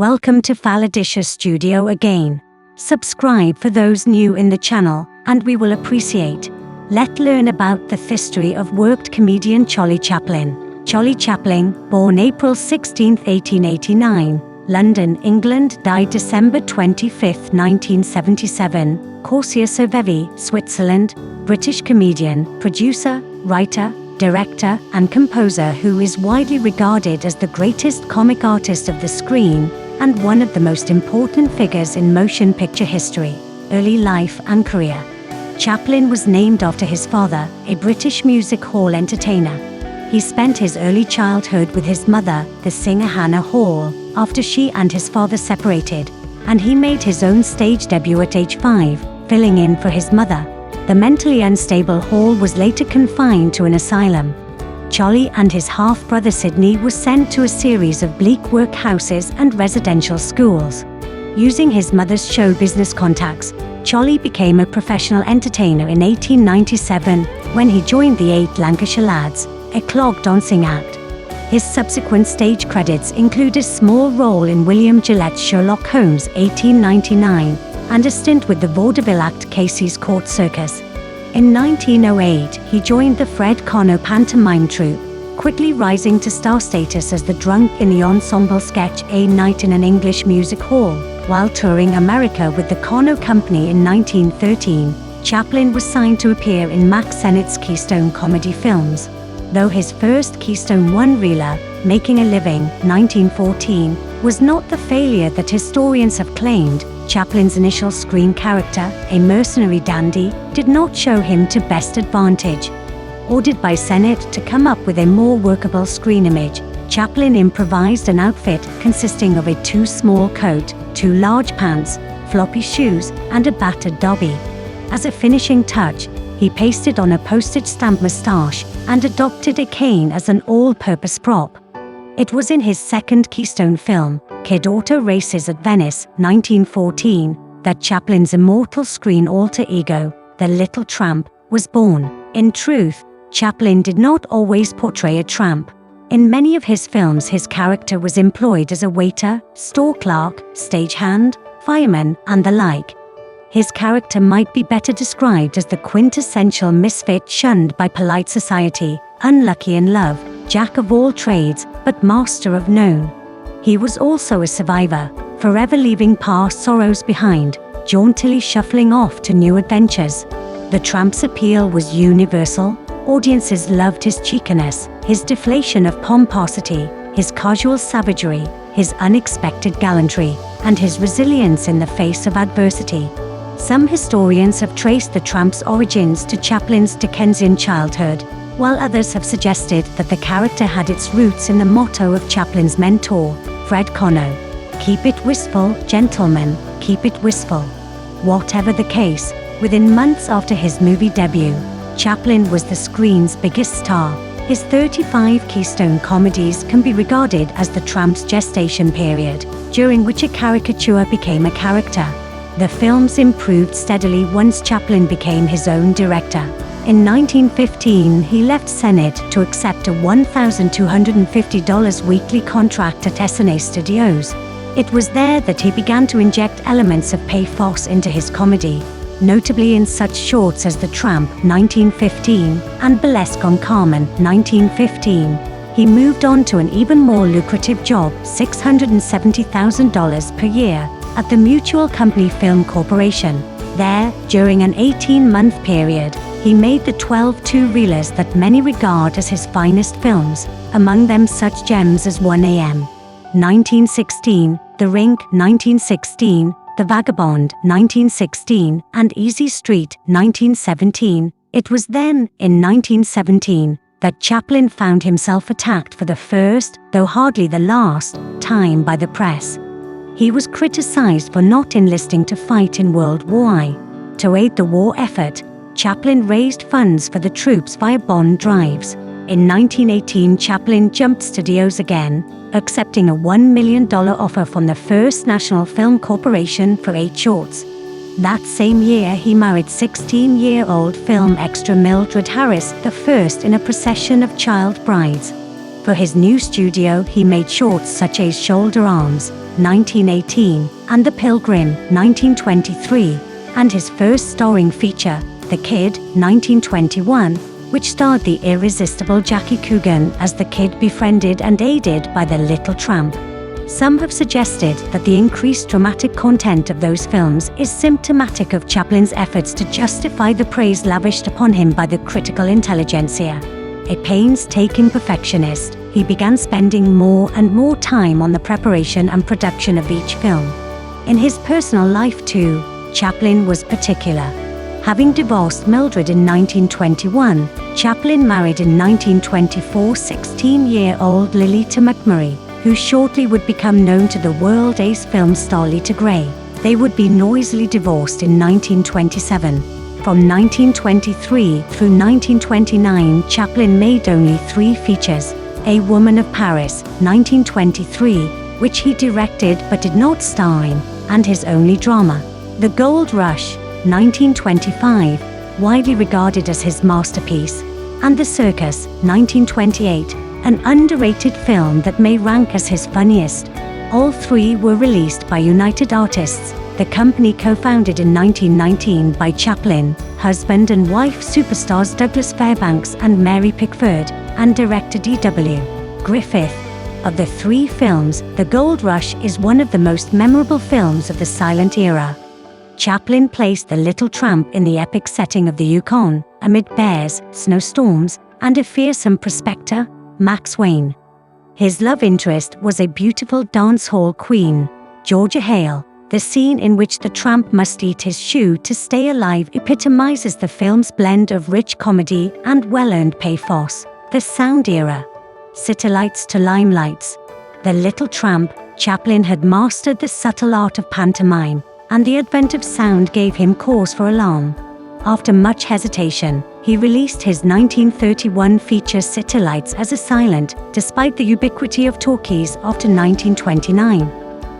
Welcome to Faladisha Studio again. Subscribe for those new in the channel, and we will appreciate. Let's learn about the history of worked comedian Charlie Chaplin. Charlie Chaplin, born April 16, 1889, London, England, died December 25, 1977, Corsier-sur-Vevey, Switzerland, British comedian, producer, writer, director, and composer who is widely regarded as the greatest comic artist of the screen and one of the most important figures in motion picture history. Early life and career. Chaplin was named after his father, a British music hall entertainer. He spent his early childhood with his mother, the singer Hannah Hall, after she and his father separated, and he made his own stage debut at age 5, filling in for his mother. The mentally unstable Hall was later confined to an asylum. Charlie and his half-brother Sidney were sent to a series of bleak workhouses and residential schools. Using his mother's show business contacts, Charlie became a professional entertainer in 1897 when he joined the 8 Lancashire Lads, a clog dancing act. His subsequent stage credits include a small role in William Gillette's Sherlock Holmes 1899 and a stint with the vaudeville act Casey's Court Circus. In 1908, he joined the Fred Karno pantomime troupe, quickly rising to star status as the drunk in the ensemble sketch A Night in an English Music Hall. While touring America with the Karno Company in 1913, Chaplin was signed to appear in Mack Sennett's Keystone comedy films. Though his first Keystone one-reeler, Making a Living, 1914, was not the failure that historians have claimed, Chaplin's initial screen character, a mercenary dandy, did not show him to best advantage. Ordered by Sennett to come up with a more workable screen image, Chaplin improvised an outfit consisting of a too small coat, 2 large pants, floppy shoes, and a battered derby. As a finishing touch, he pasted on a postage stamp moustache and adopted a cane as an all-purpose prop. It was in his second Keystone film, Kid Auto Races at Venice, 1914, that Chaplin's immortal screen alter ego, the Little Tramp, was born. In truth, Chaplin did not always portray a tramp. In many of his films, his character was employed as a waiter, store clerk, stagehand, fireman, and the like. His character might be better described as the quintessential misfit shunned by polite society, unlucky in love, jack of all trades, but master of none. He was also a survivor, forever leaving past sorrows behind, jauntily shuffling off to new adventures. The tramp's appeal was universal. Audiences loved his cheekiness, his deflation of pomposity, his casual savagery, his unexpected gallantry, and his resilience in the face of adversity. Some historians have traced the tramp's origins to Chaplin's Dickensian childhood, while others have suggested that the character had its roots in the motto of Chaplin's mentor, Fred Karno: "Keep it wistful, gentlemen, keep it wistful." Whatever the case, within months after his movie debut, Chaplin was the screen's biggest star. His 35 Keystone comedies can be regarded as the tramp's gestation period, during which a caricature became a character. The films improved steadily once Chaplin became his own director. In 1915, he left Sennett to accept a $1,250 weekly contract at SNA Studios. It was there that he began to inject elements of pathos into his comedy, notably in such shorts as The Tramp, 1915, and Burlesque on Carmen, 1915. He moved on to an even more lucrative job, $670,000 per year, at the Mutual Company Film Corporation. There, during an 18-month period, he made the 12 two-reelers that many regard as his finest films, among them such gems as 1 a.m. 1916, The Rink, 1916, The Vagabond, 1916, and Easy Street, 1917. It was then, in 1917, that Chaplin found himself attacked for the first, though hardly the last, time by the press. He was criticized for not enlisting to fight in World War I. To aid the war effort, Chaplin raised funds for the troops via bond drives. In 1918, Chaplin jumped studios again, accepting a $1 million offer from the First National Film Corporation for 8 shorts. That same year, he married 16-year-old film extra Mildred Harris, the first in a procession of child brides. For his new studio, he made shorts such as Shoulder Arms, 1918, and The Pilgrim, 1923, and his first starring feature, The Kid, 1921, which starred the irresistible Jackie Coogan as the kid befriended and aided by the Little Tramp. Some have suggested that the increased dramatic content of those films is symptomatic of Chaplin's efforts to justify the praise lavished upon him by the critical intelligentsia. A painstaking perfectionist, he began spending more and more time on the preparation and production of each film. In his personal life too, Chaplin was particular. Having divorced Mildred in 1921, Chaplin married in 1924 16-year-old Lilita McMurray, who shortly would become known to the world as film star Lita Grey. They would be noisily divorced in 1927. From 1923 through 1929, Chaplin made only 3 features: A Woman of Paris, 1923, which he directed but did not star in, and his only drama, The Gold Rush, 1925, widely regarded as his masterpiece, and The Circus, 1928, an underrated film that may rank as his funniest. All 3 were released by United Artists, the company co-founded in 1919 by Chaplin, husband and wife superstars Douglas Fairbanks and Mary Pickford, and director D.W. Griffith. Of the 3 films, The Gold Rush is one of the most memorable films of the silent era. Chaplin placed the Little Tramp in the epic setting of the Yukon, amid bears, snowstorms, and a fearsome prospector, Max Wayne. His love interest was a beautiful dance hall queen, Georgia Hale. The scene in which the tramp must eat his shoe to stay alive epitomizes the film's blend of rich comedy and well-earned pathos. The sound era. Citylights to limelights. The Little Tramp, Chaplin had mastered the subtle art of pantomime, and the advent of sound gave him cause for alarm. After much hesitation, he released his 1931 feature Citylights as a silent, despite the ubiquity of talkies after 1929.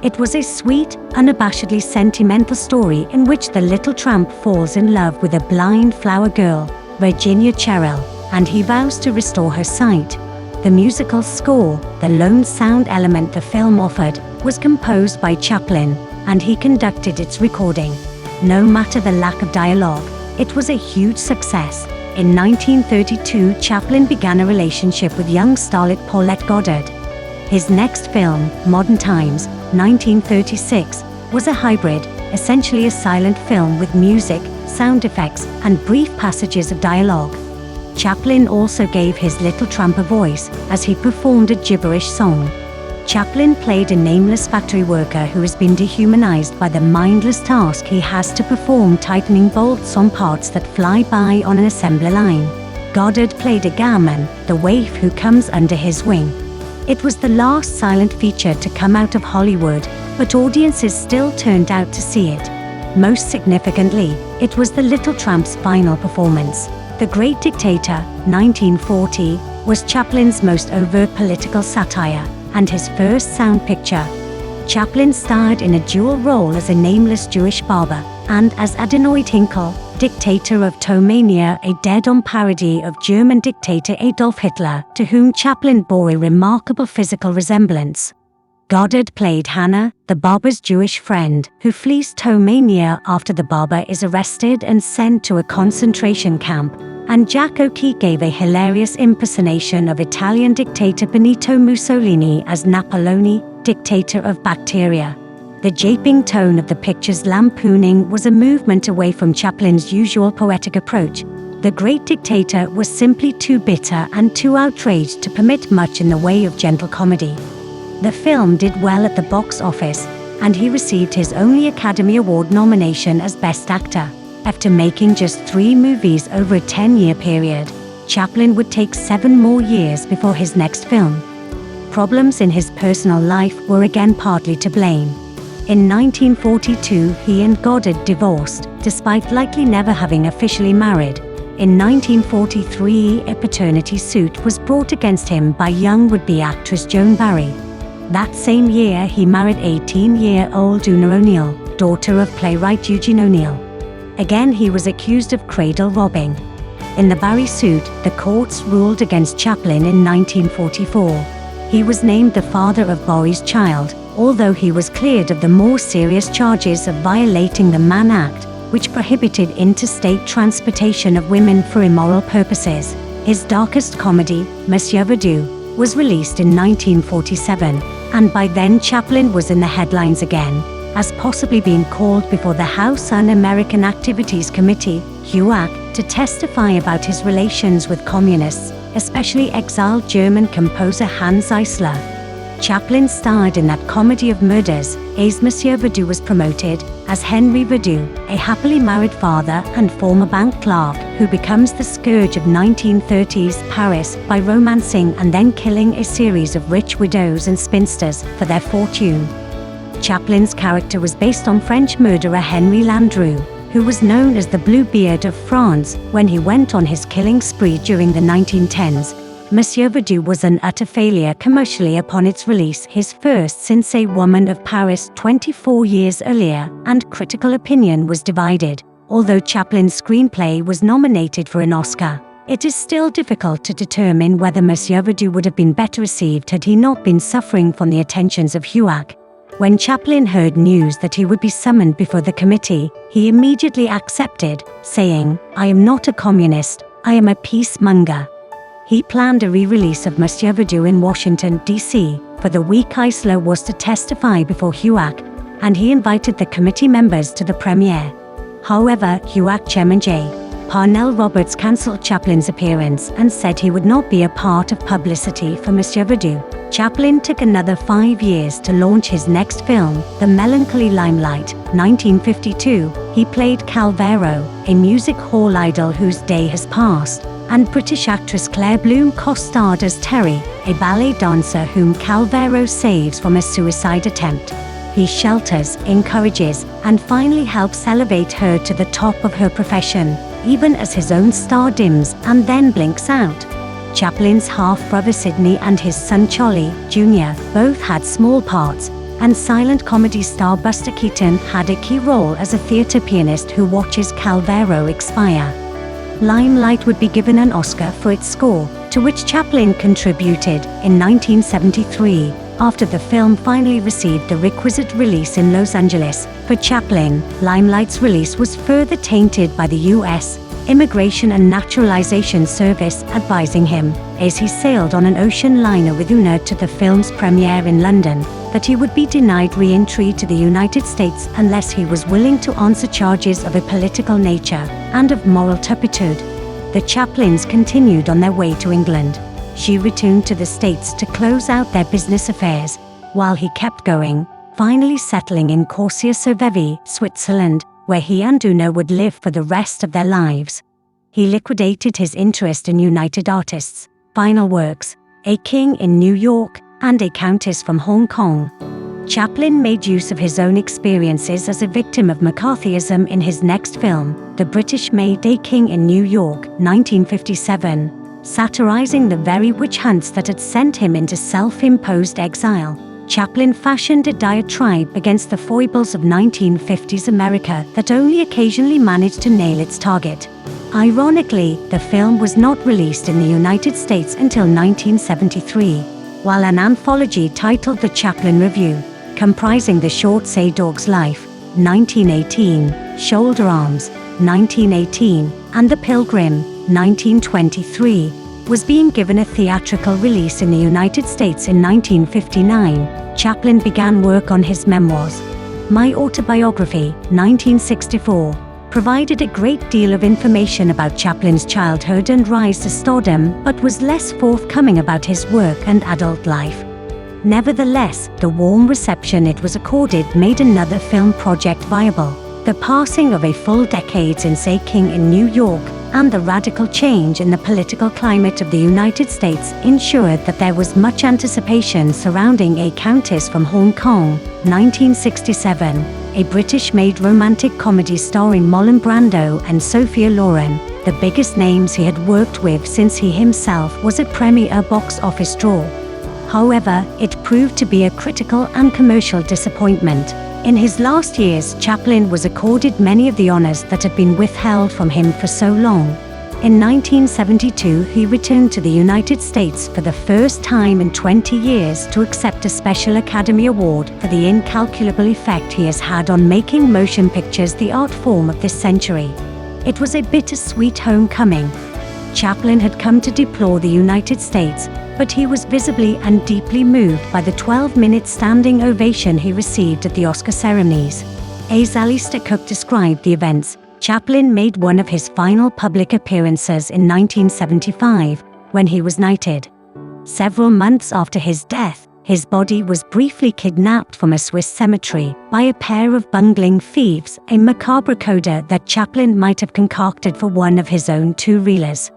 It was a sweet, unabashedly sentimental story in which the Little Tramp falls in love with a blind flower girl, Virginia Cherrill, and he vows to restore her sight. The musical score, the lone sound element the film offered, was composed by Chaplin, and he conducted its recording. No matter the lack of dialogue, it was a huge success. In 1932, Chaplin began a relationship with young starlet Paulette Goddard. His next film, Modern Times, 1936, was a hybrid, essentially a silent film with music, sound effects, and brief passages of dialogue. Chaplin also gave his Little Tramp a voice, as he performed a gibberish song. Chaplin played a nameless factory worker who has been dehumanized by the mindless task he has to perform tightening bolts on parts that fly by on an assembly line. Goddard played a gamin, the waif who comes under his wing. It was the last silent feature to come out of Hollywood, but audiences still turned out to see it. Most significantly, it was the Little Tramp's final performance. The Great Dictator, 1940, was Chaplin's most overt political satire, and his first sound picture. Chaplin starred in a dual role as a nameless Jewish barber, and as Adenoid Hinkle, dictator of Tomania, a dead-on parody of German dictator Adolf Hitler, to whom Chaplin bore a remarkable physical resemblance. Goddard played Hannah, the barber's Jewish friend, who flees Tomania after the barber is arrested and sent to a concentration camp, and Jack O'Kee gave a hilarious impersonation of Italian dictator Benito Mussolini as Napoleone, dictator of Bacteria. The japing tone of the picture's lampooning was a movement away from Chaplin's usual poetic approach. The Great Dictator was simply too bitter and too outraged to permit much in the way of gentle comedy. The film did well at the box office, and he received his only Academy Award nomination as Best Actor. After making just 3 movies over a 10-year period, Chaplin would take 7 more years before his next film. Problems in his personal life were again partly to blame. In 1942, he and Goddard divorced, despite likely never having officially married. In 1943, a paternity suit was brought against him by young would-be actress Joan Barry. That same year, he married 18-year-old Una O'Neill, daughter of playwright Eugene O'Neill. Again, he was accused of cradle robbing. In the Barry suit, the courts ruled against Chaplin in 1944. He was named the father of Barry's child, although he was cleared of the more serious charges of violating the Mann Act, which prohibited interstate transportation of women for immoral purposes. His darkest comedy, Monsieur Verdoux, was released in 1947, and by then Chaplin was in the headlines again, as possibly being called before the House Un-American Activities Committee, HUAC, to testify about his relations with communists, especially exiled German composer Hans Eisler. Chaplin starred in that comedy of murders, as Monsieur Verdoux was promoted as Henry Verdoux, a happily married father and former bank clerk who becomes the scourge of 1930s Paris by romancing and then killing a series of rich widows and spinsters for their fortune. Chaplin's character was based on French murderer Henry Landru, who was known as the Bluebeard of France when he went on his killing spree during the 1910s. Monsieur Verdoux was an utter failure commercially upon its release, his first since A Woman of Paris 24 years earlier, and critical opinion was divided. Although Chaplin's screenplay was nominated for an Oscar, it is still difficult to determine whether Monsieur Verdoux would have been better received had he not been suffering from the attentions of HUAC. When Chaplin heard news that he would be summoned before the committee, he immediately accepted, saying, "I am not a communist, I am a peacemonger." He planned a re-release of Monsieur Verdoux in Washington, D.C., for the week Eisler was to testify before HUAC, and he invited the committee members to the premiere. However, HUAC Chairman J. Parnell Roberts cancelled Chaplin's appearance and said he would not be a part of publicity for Monsieur Verdoux. Chaplin took another 5 years to launch his next film, The Melancholy Limelight, 1952. He played Calvero, a music hall idol whose day has passed, and British actress Claire Bloom co-starred as Terry, a ballet dancer whom Calvero saves from a suicide attempt. He shelters, encourages, and finally helps elevate her to the top of her profession, even as his own star dims and then blinks out. Chaplin's half-brother Sidney and his son Charlie, Jr., both had small parts, and silent comedy star Buster Keaton had a key role as a theater pianist who watches Calvero expire. Limelight would be given an Oscar for its score, to which Chaplin contributed in 1973, after the film finally received the requisite release in Los Angeles. For Chaplin, Limelight's release was further tainted by the U.S. Immigration and Naturalization Service advising him, as he sailed on an ocean liner with Una to the film's premiere in London, that he would be denied re-entry to the United States unless he was willing to answer charges of a political nature and of moral turpitude. The Chaplins continued on their way to England. She returned to the States to close out their business affairs, while he kept going, finally settling in Corsia-sur-Vevey, Switzerland, where he and Una would live for the rest of their lives. He liquidated his interest in United Artists, Final Works, A King in New York, and A Countess from Hong Kong. Chaplin made use of his own experiences as a victim of McCarthyism in his next film, The British-made A King in New York, 1957, satirizing the very witch hunts that had sent him into self-imposed exile. Chaplin fashioned a diatribe against the foibles of 1950s America that only occasionally managed to nail its target. Ironically, the film was not released in the United States until 1973, while an anthology titled The Chaplin Review, comprising the shorts A Dog's Life, 1918, Shoulder Arms, 1918, and The Pilgrim, 1923, was being given a theatrical release in the United States in 1959. Chaplin began work on his memoirs. My Autobiography, 1964, provided a great deal of information about Chaplin's childhood and rise to stardom, but was less forthcoming about his work and adult life. Nevertheless, the warm reception it was accorded made another film project viable. The passing of a full decade since A King in New York and the radical change in the political climate of the United States ensured that there was much anticipation surrounding A Countess from Hong Kong, 1967, a British-made romantic comedy starring Marlon Brando and Sophia Loren, the biggest names he had worked with since he himself was a premier box office draw. However, it proved to be a critical and commercial disappointment. In his last years, Chaplin was accorded many of the honors that had been withheld from him for so long. In 1972, he returned to the United States for the first time in 20 years to accept a Special Academy Award for the incalculable effect he has had on making motion pictures the art form of this century. It was a bittersweet homecoming. Chaplin had come to deplore the United States, but he was visibly and deeply moved by the 12-minute standing ovation he received at the Oscar ceremonies. As Alistair Cook described the events, Chaplin made one of his final public appearances in 1975, when he was knighted. Several months after his death, his body was briefly kidnapped from a Swiss cemetery by a pair of bungling thieves, a macabre coda that Chaplin might have concocted for one of his own two-reelers.